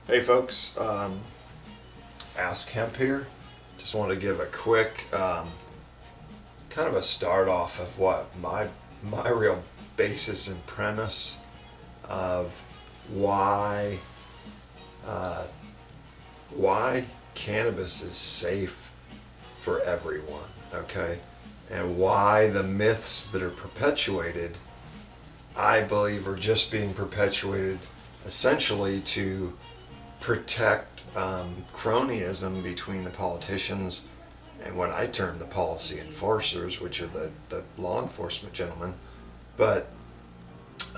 Hey folks, Ask Hemp here. Just want to give a quick kind of a start off of what my real basis and premise of why uh, why cannabis is safe for everyone, okay? And why the myths that are perpetuated, I believe, are just being perpetuated essentially to protect cronyism between the politicians and what I term the policy enforcers, which are the law enforcement gentlemen. But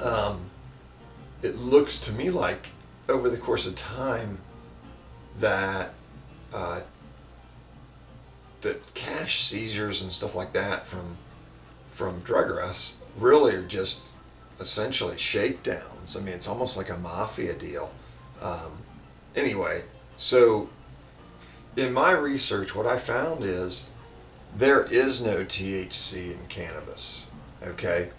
um, it looks to me like over the course of time that uh, that cash seizures and stuff like that from drug arrests really are just essentially shakedowns. I mean, it's almost like a mafia deal. Um, anyway, so in my research, what I found is there is no THC in cannabis. Okay,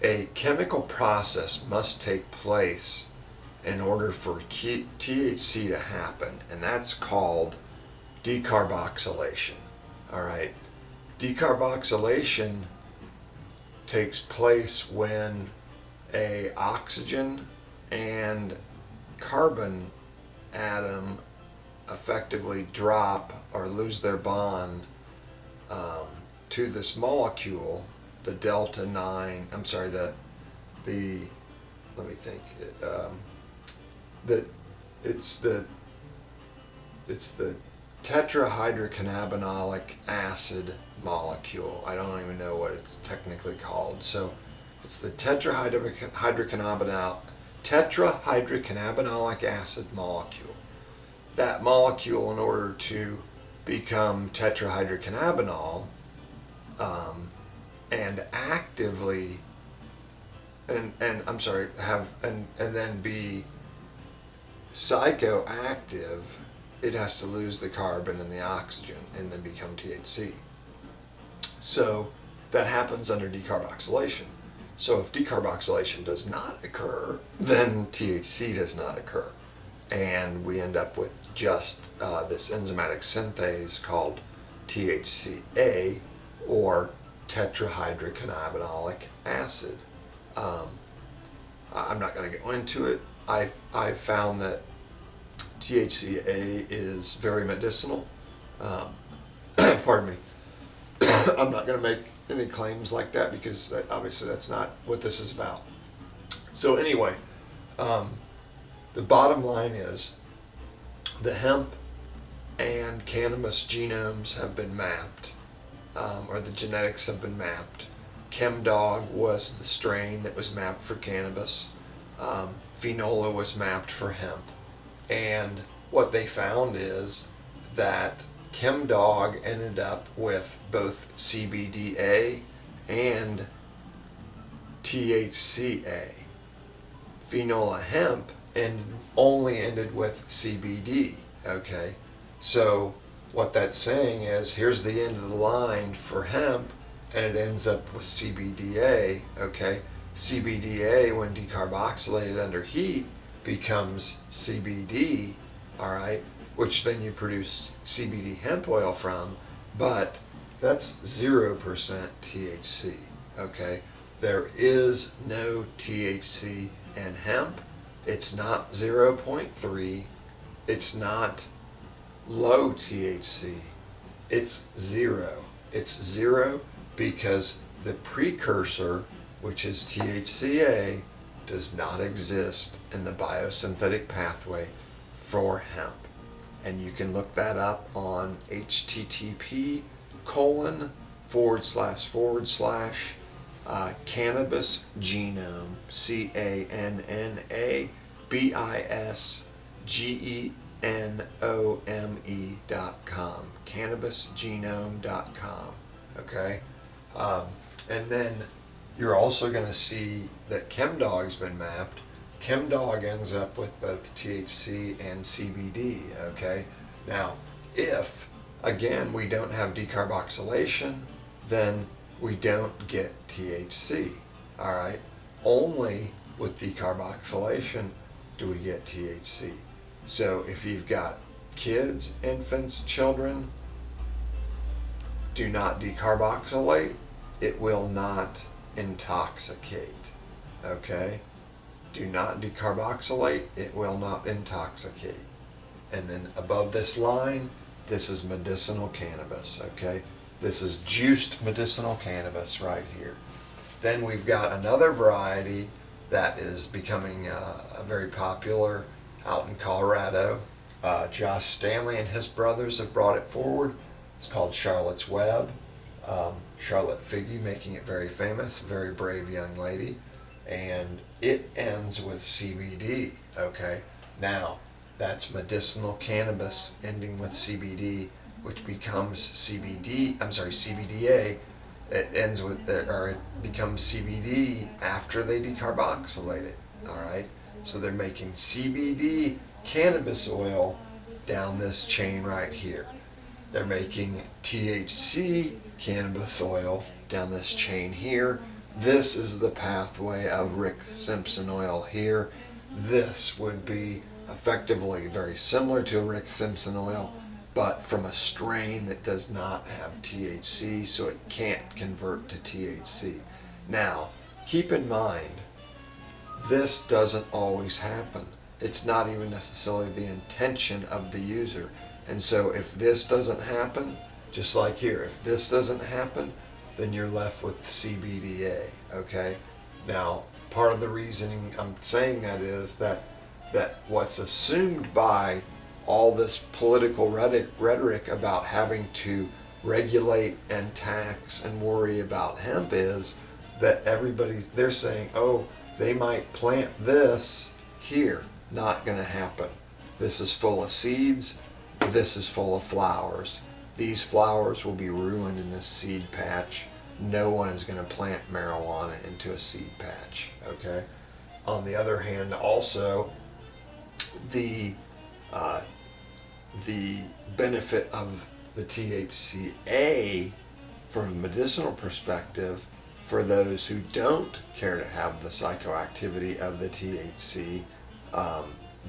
a chemical process must take place in order for THC to happen, and that's called decarboxylation. All right, decarboxylation takes place when a oxygen and carbon atom effectively drop or lose their bond um, to this molecule, the delta 9, I'm sorry, the let me think, that it's the it's the tetrahydrocannabinolic acid molecule. I don't even know what it's technically called. So it's the tetrahydrocannabinolic acid molecule. That molecule, in order to become tetrahydrocannabinol and actively and I'm sorry, have and then be psychoactive, it has to lose the carbon and the oxygen and then become THC. So that happens under decarboxylation. So if decarboxylation does not occur, then THC does not occur. And we end up with just this enzymatic synthase called THCA, or tetrahydrocannabinolic acid. Um, I'm not going to go into it. I've found that THCA is very medicinal. Um, pardon me. I'm not going to make any claims like that because obviously that's not what this is about. So anyway, um, the bottom line is the hemp and cannabis genomes have been mapped, or the genetics have been mapped. ChemDog was the strain that was mapped for cannabis. Phenola was mapped for hemp. And what they found is that ChemDog ended up with both CBDA and THCA. Phenola hemp only ended with CBD. Okay, so what that's saying is here's the end of the line for hemp, and it ends up with CBDA. Okay, CBDA, when decarboxylated under heat, becomes CBD. All right, which then you produce CBD hemp oil from, but that's 0% THC. Okay, there is no THC in hemp. It's not 0.3. It's not low THC. It's zero. It's zero because the precursor, which is THCA, does not exist in the biosynthetic pathway for hemp. And you can look that up on http:// cannabis genome, CannabisGenome.com, cannabisgenome.com. Okay, and then you're also going to see that ChemDog's been mapped. ChemDog ends up with both THC and CBD. Okay, now if again we don't have decarboxylation, then we don't get THC. All right, only with decarboxylation do we get THC. So if you've got kids, infants, children, do not decarboxylate. It will not intoxicate. Okay? Do not decarboxylate. It will not intoxicate. And then above this line, this is medicinal cannabis. Okay? This is juiced medicinal cannabis right here. Then we've got another variety that is becoming very popular out in Colorado. Josh Stanley and his brothers have brought it forward. It's called Charlotte's Web. Charlotte Figge making it very famous, very brave young lady. And it ends with CBD, okay? Now, that's medicinal cannabis ending with CBD, which becomes CBDA. It ends with, or it becomes CBD after they decarboxylate it, all right? So they're making CBD cannabis oil down this chain right here. They're making THC cannabis oil down this chain here. This is the pathway of Rick Simpson oil here. This would be effectively very similar to Rick Simpson oil, but from a strain that does not have THC, so it can't convert to THC. Now, keep in mind, this doesn't always happen. It's not even necessarily the intention of the user. And so if this doesn't happen, just like here, if this doesn't happen, then you're left with CBDA, okay? Now, part of the reasoning I'm saying that is that what's assumed by all this political rhetoric about having to regulate and tax and worry about hemp is that they're saying, oh, they might plant this here. Not gonna happen. This is full of seeds. This is full of flowers. These flowers will be ruined in this seed patch. No one is gonna plant marijuana into a seed patch, okay? On the other hand, also, the benefit of the THCA from a medicinal perspective for those who don't care to have the psychoactivity of the THC,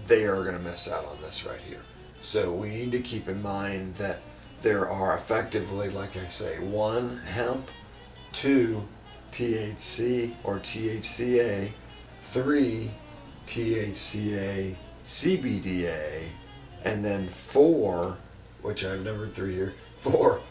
they are going to miss out on this right here. So we need to keep in mind that there are effectively, like I say, 1 hemp, 2 THC or THCA, 3 THCA CBDA, and then 4, which I've numbered 3 here, 4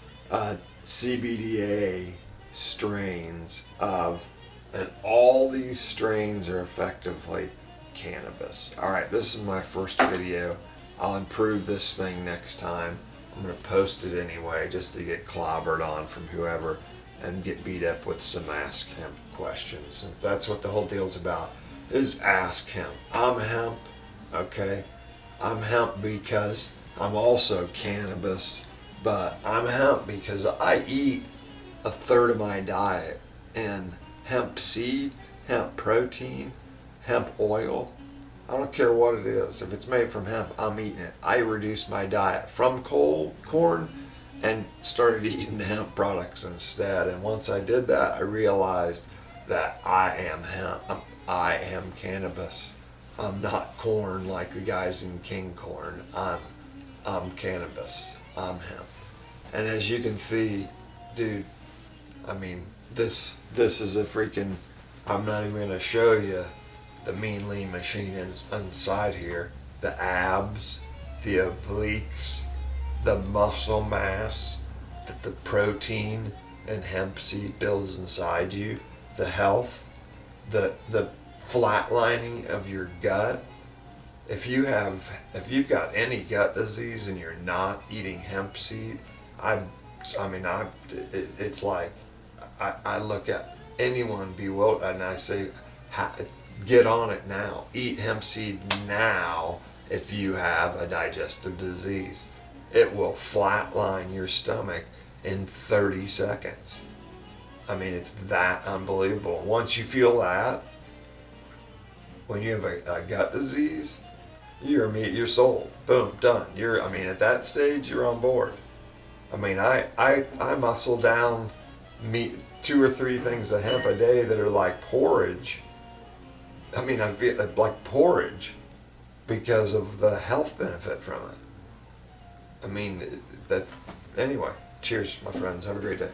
CBDA strains of, and all these strains are effectively cannabis. Alright, this is my first video. I'll improve this thing next time. I'm going to post it anyway just to get clobbered on from whoever and get beat up with some Ask Hemp questions, since that's what the whole deal's about, is Ask Hemp. I'm hemp, okay? I'm hemp because I'm also cannabis, but I'm hemp because I eat a third of my diet in hemp seed, hemp protein, hemp oil. I don't care what it is. If it's made from hemp, I'm eating it. I reduced my diet from corn and started eating hemp products instead. And once I did that, I realized that I am hemp. I am cannabis. I'm not corn like the guys in King Corn. I'm cannabis. I'm hemp. And as you can see, dude, I mean, this is a freaking, I'm not even going to show you the mean lean machine inside here. The abs, the obliques, the muscle mass that the protein and hemp seed builds inside you, the health, the flatlining of your gut. If you've got any gut disease and you're not eating hemp seed, it's like I look at anyone bewildered and I say, get on it now. Eat hemp seed now if you have a digestive disease. It will flatline your stomach in 30 seconds. I mean, it's that unbelievable. Once you feel that, when you have a gut disease, you're sold. Boom, done. At that stage, you're on board. I mean, I muscle down meat 2 or 3 things of hemp a day that are like porridge. I mean, I feel like porridge, because of the health benefit from it. I mean, that's, anyway, cheers, my friends. Have a great day.